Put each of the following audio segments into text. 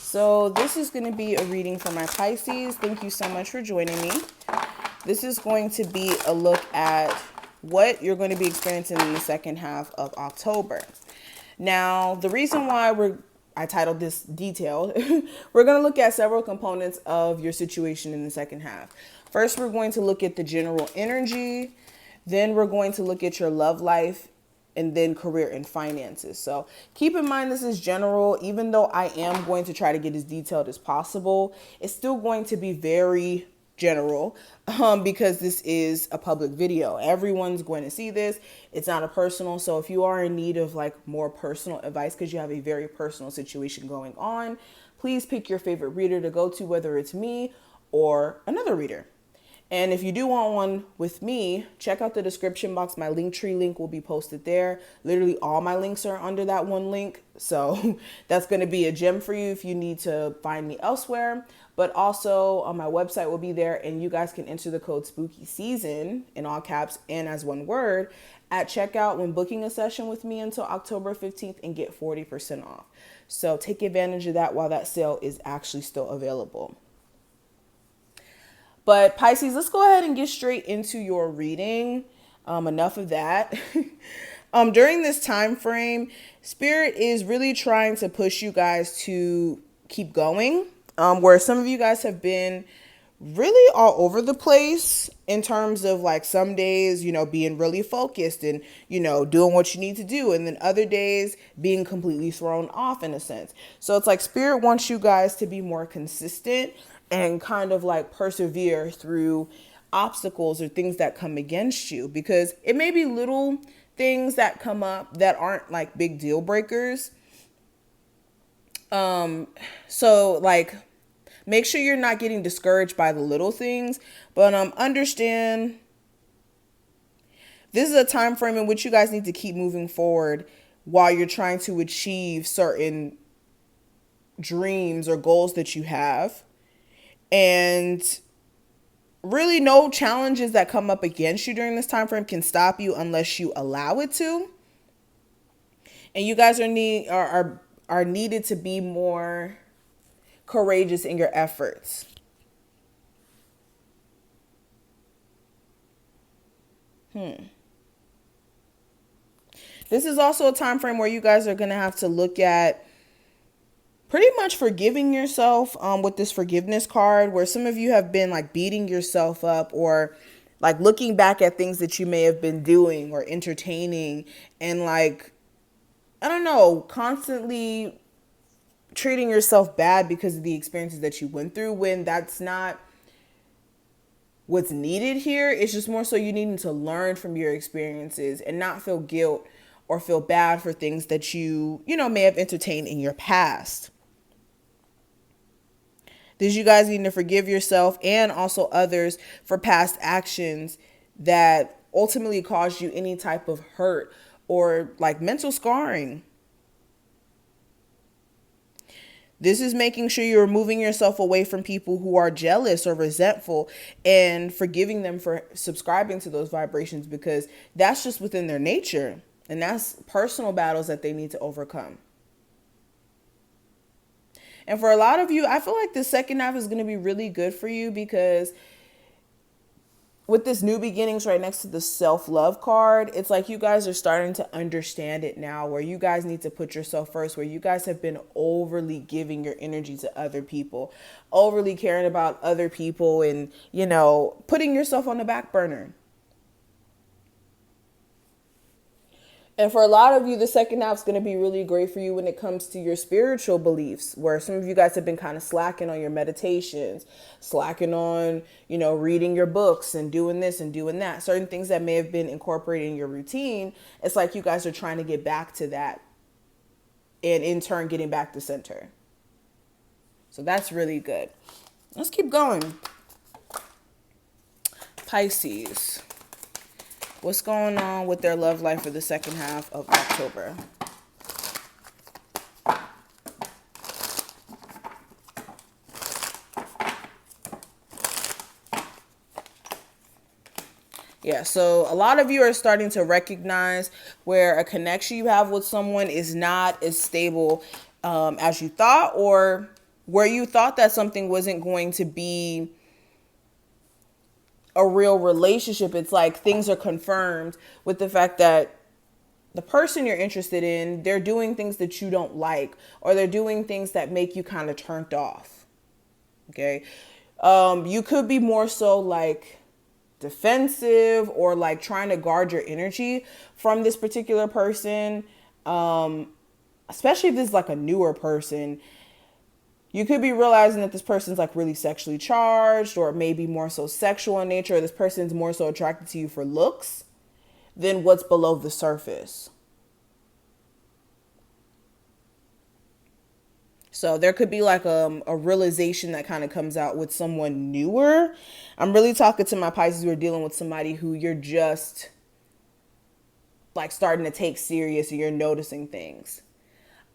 So this is going to be a reading for my Pisces. Thank you so much for joining me. This is going to be a look at what you're going to be experiencing in the second half of October. Now, the reason why I titled this detailed, we're going to look at several components of your situation in the second half. First, we're going to look at the general energy. Then we're going to look at your love life, and then career and finances. So keep in mind, this is general. Even though I am going to try to get as detailed as possible, it's still going to be very general because this is a public video. Everyone's going to see this. It's not a personal. So if you are in need of like more personal advice because you have a very personal situation going on, please pick your favorite reader to go to, whether it's me or another reader. And if you do want one with me, check out the description box. My Linktree link will be posted there. Literally all my links are under that one link. So that's going to be a gem for you if you need to find me elsewhere. But also on my website will be there, and you guys can enter the code Spooky Season in all caps and as one word at checkout when booking a session with me until October 15th and get 40% off. So take advantage of that while that sale is actually still available. But Pisces, let's go ahead and get straight into your reading. Enough of that. During this time frame, Spirit is really trying to push you guys to keep going. Where some of you guys have been really all over the place in terms of like some days, being really focused and, doing what you need to do. And then other days being completely thrown off in a sense. So it's like Spirit wants you guys to be more consistent and kind of like persevere through obstacles or things that come against you, because it may be little things that come up that aren't like big deal breakers. So like make sure you're not getting discouraged by the little things, but understand this is a time frame in which you guys need to keep moving forward while you're trying to achieve certain dreams or goals that you have. And really no challenges that come up against you during this time frame can stop you unless you allow it to. And you guys are needed to be more courageous in your efforts. This is also a time frame where you guys are going to have to look at pretty much forgiving yourself with this forgiveness card, where some of you have been like beating yourself up or like looking back at things that you may have been doing or entertaining and like, I don't know, constantly treating yourself bad because of the experiences that you went through, when that's not what's needed here. It's just more so you needing to learn from your experiences and not feel guilt or feel bad for things that you may have entertained in your past. This, you guys need to forgive yourself and also others for past actions that ultimately caused you any type of hurt or like mental scarring. This is making sure you're removing yourself away from people who are jealous or resentful and forgiving them for subscribing to those vibrations, because that's just within their nature. And that's personal battles that they need to overcome. And for a lot of you, I feel like the second half is going to be really good for you, because with this new beginnings right next to the self-love card, it's like you guys are starting to understand it now, where you guys need to put yourself first, where you guys have been overly giving your energy to other people, overly caring about other people and, putting yourself on the back burner. And for a lot of you, the second half is going to be really great for you when it comes to your spiritual beliefs, where some of you guys have been kind of slacking on your meditations, slacking on, reading your books and doing this and doing that. Certain things that may have been incorporated in your routine. It's like you guys are trying to get back to that and in turn getting back to center. So that's really good. Let's keep going. Pisces. What's going on with their love life for the second half of October? Yeah, so a lot of you are starting to recognize where a connection you have with someone is not as stable as you thought, or where you thought that something wasn't going to be a real relationship. It's like things are confirmed with the fact that the person you're interested in, they're doing things that you don't like, or they're doing things that make you kind of turned off. Okay. You could be more so like defensive or like trying to guard your energy from this particular person. Especially if this is like a newer person, you could be realizing that this person's like really sexually charged, or maybe more so sexual in nature, or this person's more so attracted to you for looks than what's below the surface. So there could be like a realization that kind of comes out with someone newer. I'm really talking to my Pisces who are dealing with somebody who you're just like starting to take serious, and you're noticing things.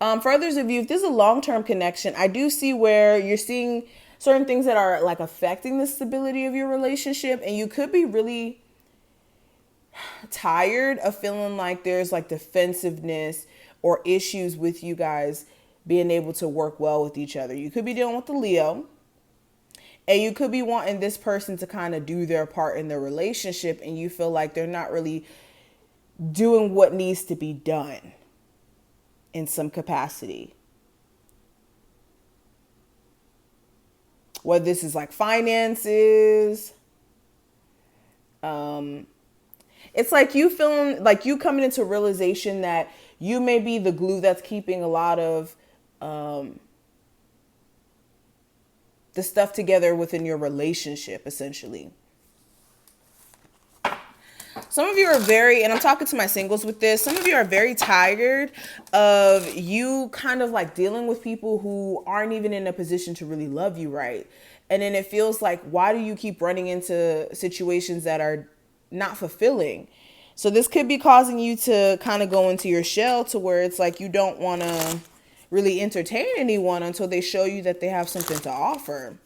For others of you, if this is a long-term connection, I do see where you're seeing certain things that are like affecting the stability of your relationship, and you could be really tired of feeling like there's like defensiveness or issues with you guys being able to work well with each other. You could be dealing with the Leo, and you could be wanting this person to kind of do their part in the relationship, and you feel like they're not really doing what needs to be done in some capacity. Whether this is like finances, it's like you feeling like you coming into realization that you may be the glue that's keeping a lot of the stuff together within your relationship, essentially. Some of you are very, and I'm talking to my singles with this, some of you are very tired of you kind of like dealing with people who aren't even in a position to really love you right. And then it feels like, why do you keep running into situations that are not fulfilling? So this could be causing you to kind of go into your shell, to where it's like you don't want to really entertain anyone until they show you that they have something to offer.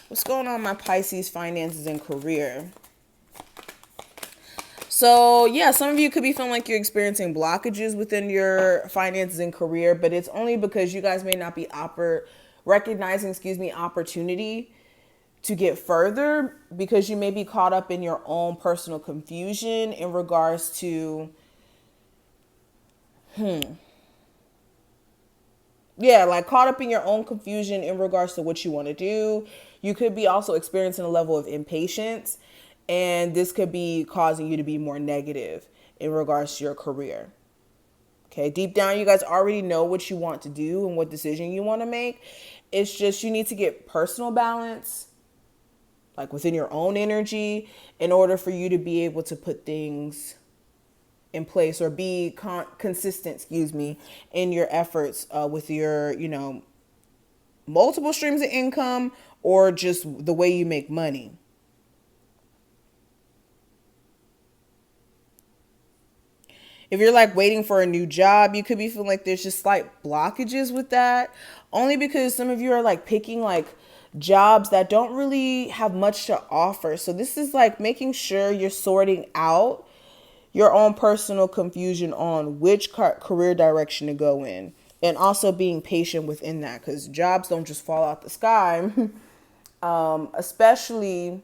What's going on in my Pisces finances and career? So yeah, some of you could be feeling like you're experiencing blockages within your finances and career, but it's only because you guys may not be recognizing opportunity to get further, because you may be caught up in your own personal confusion in regards to, like caught up in your own confusion in regards to what you want to do. You could be also experiencing a level of impatience, and this could be causing you to be more negative in regards to your career. Okay, deep down, you guys already know what you want to do and what decision you want to make. It's just you need to get personal balance, like within your own energy, in order for you to be able to put things in place, or be consistent, in your efforts with your, multiple streams of income, or just the way you make money. If you're like waiting for a new job, you could be feeling like there's just slight blockages with that, only because some of you are like picking like jobs that don't really have much to offer. So this is like making sure you're sorting out your own personal confusion on which career direction to go in, and also being patient within that, because jobs don't just fall out the sky, especially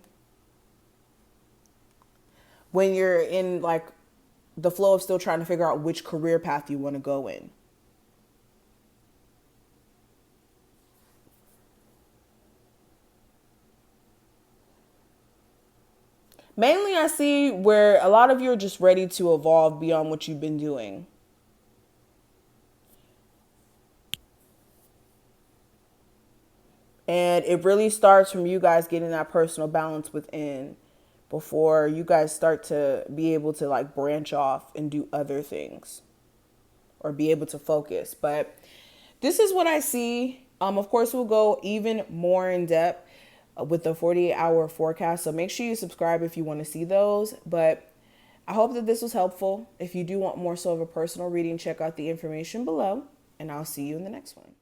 when you're in like the flow of still trying to figure out which career path you want to go in. Mainly, I see where a lot of you are just ready to evolve beyond what you've been doing. And it really starts from you guys getting that personal balance within, before you guys start to be able to like branch off and do other things, or be able to focus. But this is what I see. Of course, we'll go even more in depth with the 48-hour forecast. So make sure you subscribe if you want to see those. But I hope that this was helpful. If you do want more so of a personal reading, check out the information below, and I'll see you in the next one.